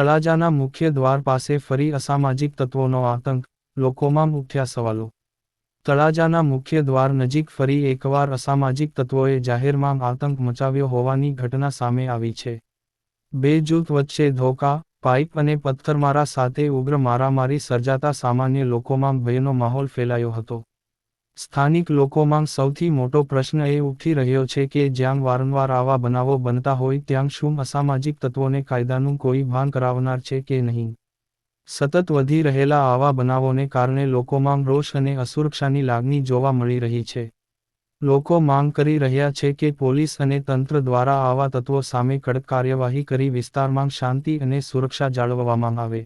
તળાજાના મુખ્ય દ્વાર પાસે ફરી અસામાજિક તત્વોનો આતંક, લોકોમાં ઉઠ્યા સવાલો. તળાજાના મુખ્ય દ્વાર નજીક ફરી એકવાર અસામાજિક તત્વોએ જાહેરમાં આતંક મચાવ્યો હોવાની ઘટના સામે આવી છે. બે જૂથ વચ્ચે ધોકા, પાઇપ અને પથ્થરમારા સાથે ઉગ્ર મારામારી સર્જાતા સામાન્ય લોકોમાં ભયનો માહોલ ફેલાયો હતો. સ્થાનિક લોકોમાં સૌથી મોટો પ્રશ્ન એ ઉઠી રહ્યો છે કે જ્યાં વારંવાર આવા બનાવો બનતા હોય ત્યાં શું અસામાજિક તત્વોને કાયદાનું કોઈ ભાન કરાવનાર છે કે નહીં. સતત વધી રહેલા આવા બનાવોને કારણે લોકોમાં રોષ અને અસુરક્ષાની લાગણી જોવા મળી રહી છે. લોકો માંગ કરી રહ્યા છે કે પોલીસ અને તંત્ર દ્વારા આવા તત્વો સામે કડક કાર્યવાહી કરી વિસ્તારમાં શાંતિ અને સુરક્ષા જાળવવામાં આવે.